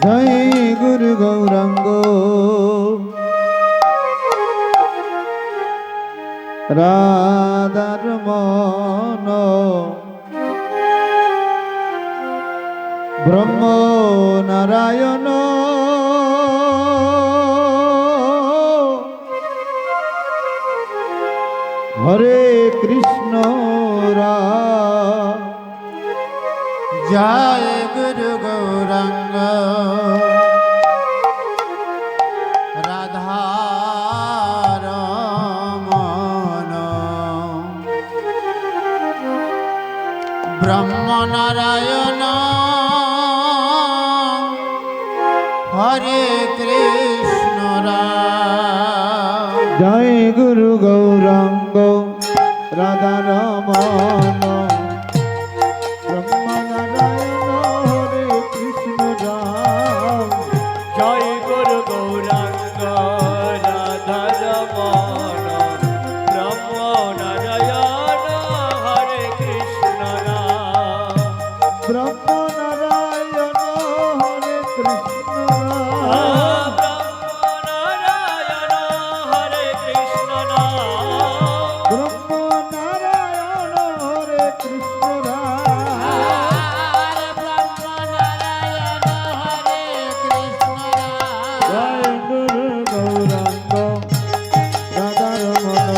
জয় গুরু গৌরাঙ্গ রাধার মন ব্রহ্ম নারায়ণ হরে কৃষ্ণ জয় গুরু গৌরাঙ্গ রাধার মন ব্রহ্ম নারায়ণ হরে কৃষ্ণ জয় গুরু গৌরাঙ্গ রাধার মন ব্রহ্ম নারায়ণ হরে কৃষ্ণ রাম জয় গুরু গৌরাঙ্গ রাধার মন ব্রহ্ম নারায়ণ হরে কৃষ্ণ রাম ব্রহ্ম নারায়ণ হরে কৃষ্ণ রাম ব্রহ্ম নারায়ণ হরে কৃষ্ণ রাম ব্রহ্ম নারায়ণ হরে কৃষ্ণ রাম জয় গুরু গৌরাঙ্গ রাধার মন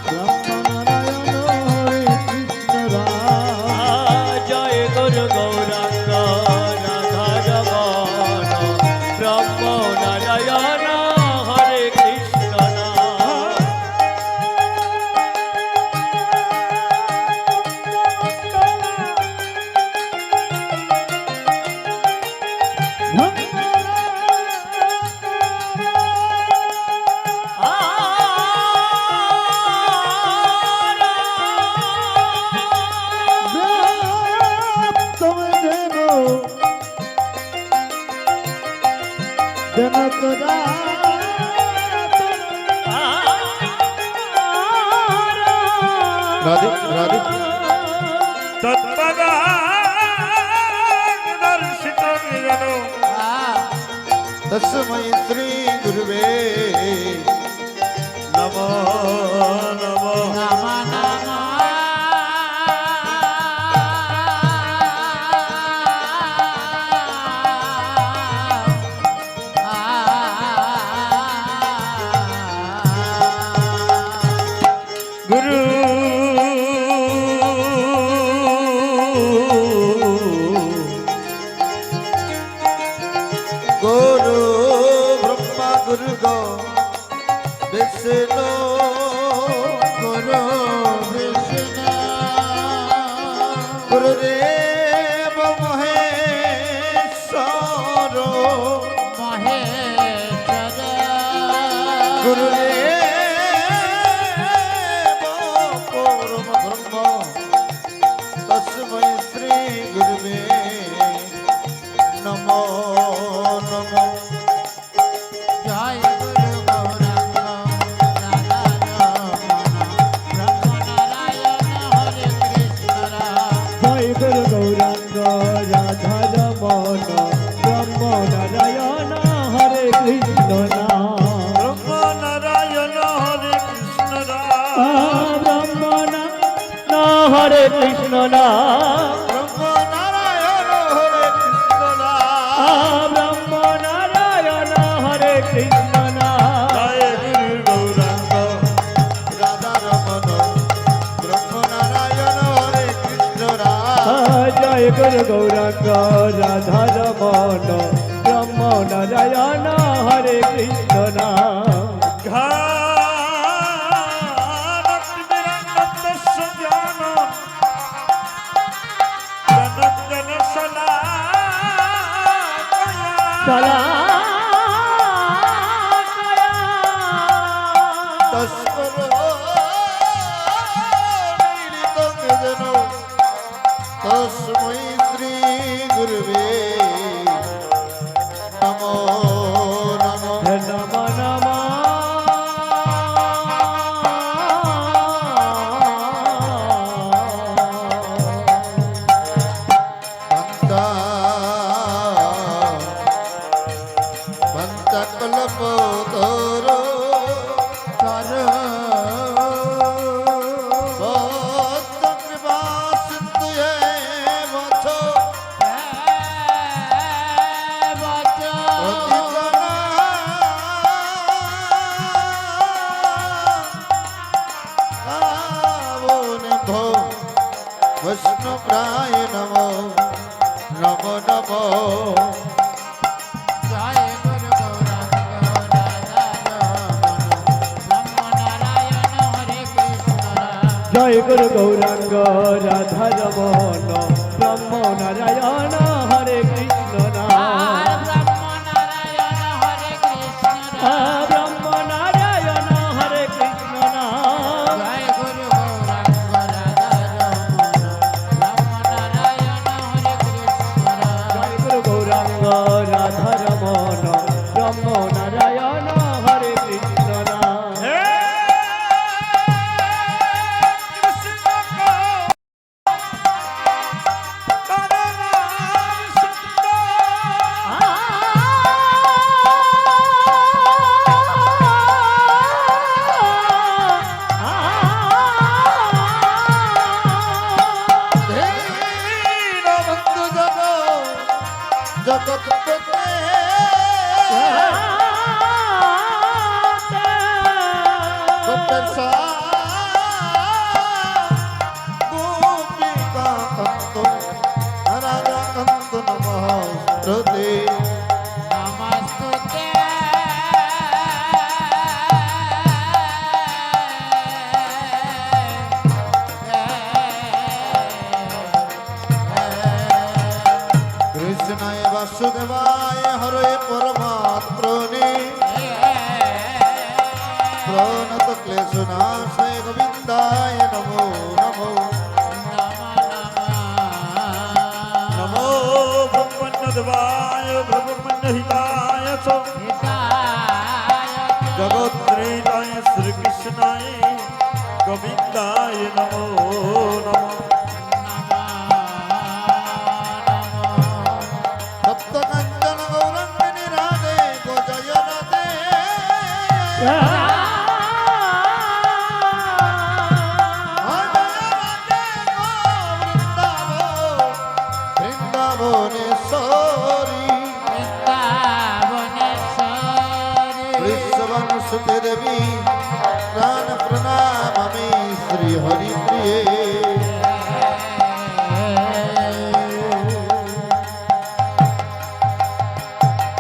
ব্রহ্ম নারায়ণ হরে কৃষ্ণ রাম জয় গুরু গৌরাঙ্গ রাধার মন ব্রহ্ম নারায়ণ হরে কৃষ্ণ রাম রাধে রাধে तस्मै श्री गुरुवे नमो नमो गुरु गुरु ब्रह्मा गुरु गो विष्णु गुरु विष्णु गुरुदेव महेश्वर महेश्वर गुरुदेव परम ब्रह्म तस्मै श्री गुरुवे नमो नमो जय गुरु गौरांग ब्रह्म नारायण हरे कृष्ण জয় গুরু গৌরাঙ্গ রাধার মন ব্রহ্ম নারায়ণ হরে কৃষ্ণ রাম ब्रह्म नारायण हरे कृष्ण ব্রহ্ম হরে কৃষ্ণ রাম ब्रह्म नारायण हरे कृष्ण ব্রহ্ম নারায়ণ হরে কৃষ্ণ রাম जय गुरु गौरांग राधा रमन ब्रह्म नारायण हरे कृष्ण জয় গুরু গৌরাঙ্গ রাধার মন ব্রহ্ম নারায়ণ হরে কৃষ্ণ রাম চলা तस्मै श्री गुरुवे नमो नमो নম নম পাবনেভ্যো বৈষ্ণবায় নমো নমো নমো। জয় গুরু গৌরাঙ্গ রাধা রমণ ব্রহ্ম নারায়ণ হরে কৃষ্ণ নাম ব্রহ্ম নারায়ণ হরে কৃষ্ণ নাম জয় গুরু গৌরাঙ্গ রাধা রমণ ব্রহ্ম নারায়ণ হরে কৃষ্ণ নাম দীনবন্ধু জগৎপতে গোপেশা গোপিকা কান্ত রাধা কান্ত নমস্তুতে। কৃষ্ণায় বাসুদেবায় হরে পরমাত্মনে প্রণত ক্লেশনাশয় গোবিন্দায় নমো নমো। নমো ব্রহ্মণ্যদেবায় ব্রহ্মণ্যহিতায় চ জগদ্রেতায় শ্রীকৃষ্ণায় গোবিন্দায় নমো নমঃ। সপ্ত কাঞ্চন গৌরাঙ্গিনী রাধে গো জয় রাধে। বৃন্দাবনেশ্বরী বৃষভানুসুতে দেবী প্রাণ প্রণামামি শ্রী হরি প্রিয়ে।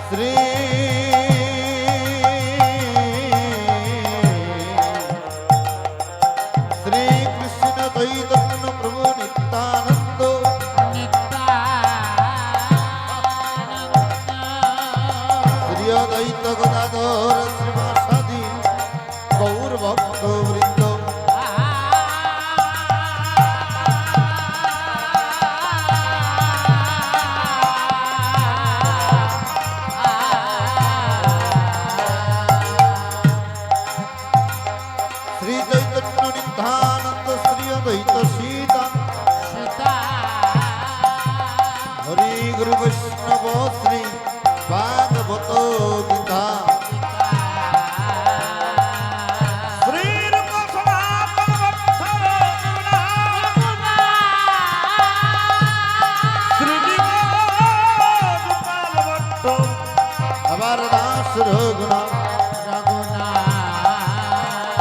শ্রী শ্রীকৃষ্ণ দ্বৈতন্য প্রভু নিত্যানন্দ শ্রী অদ্বৈত গদাধর শ্রীবাসাদি গৌর ভক্ত বৃন্দ। শ্রী চৈতন্য নিত্যানন্দ শ্রী অদ্বৈত সীতা হরি গুরু বৈষ্ণব শ্রী ভাগবত গীতা। শ্রীরূপ সনাতন বৎসর শ্রীদিগ গোপাল ভট্ট আবার দাস রঘুনা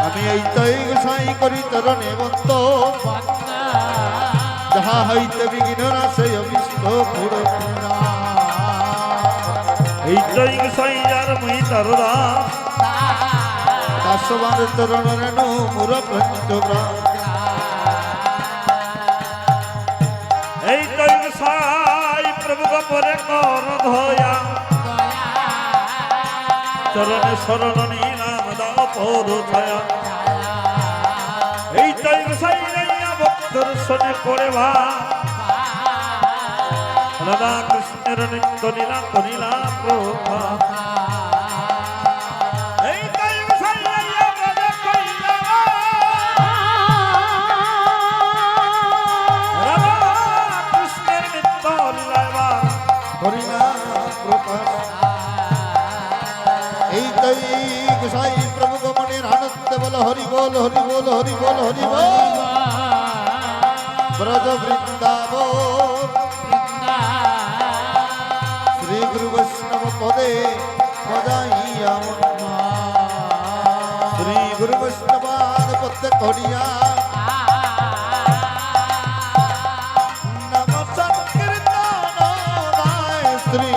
আমি এই তৈ গোসাই করি তরণে বন্ত যাহা হইতে বিঘ্ন নাশে অভিষ্ট পুর। এই জয় গোসাই যার মুই তার দাস দাসবার চরণ রেণু মুর পঞ্চব্রা। এই জয় গোসাই প্রভু গপরে কর ধয়া চরণে শরণ নিলাম দাও পদ ছায়া। এই জয় গোসাই রাইয়া ভক্ত দর্শনে করে ভা রাধা কৃষ্ণের নিত্য লীলা করিলা প্রভা। এই জয় গোসাই রাইয়া ব্রজে কইলা রাধা কৃষ্ণের নিত্য লীলা হরিনা প্রকাশ এই তৈ গোসাই প্রভু গমনের আনন্দ বল হরি বল হরি বল হরি বল হরি বল। ব্রজ বৃন্দাবন শ্রী গুরু বৈষ্ণব পদে বজাইয়া শ্রী গুরু বৈষ্ণবাদ নৃত্য করিয়া নাম সংকীর্তন গায় শ্রী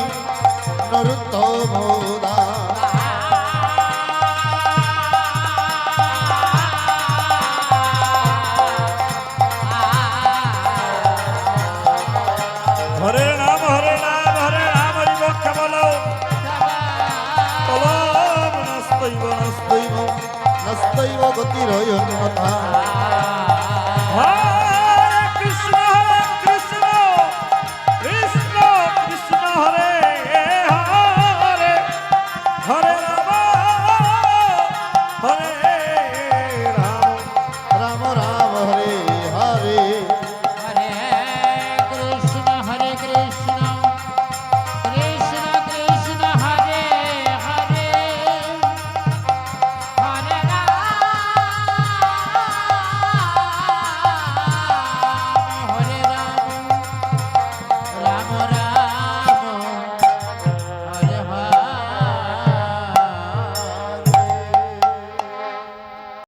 নরোত্তম দাস। হরে নাম হরে নাম হরে নাম হরি পক্ষে বলো কলম নাস্তৈব নাস্তৈব নস্তৈব গতিরয় অন্যথা। হরে কৃষ্ণ কৃষ্ণ কৃষ্ণ হরে হরে হরে রাম হরে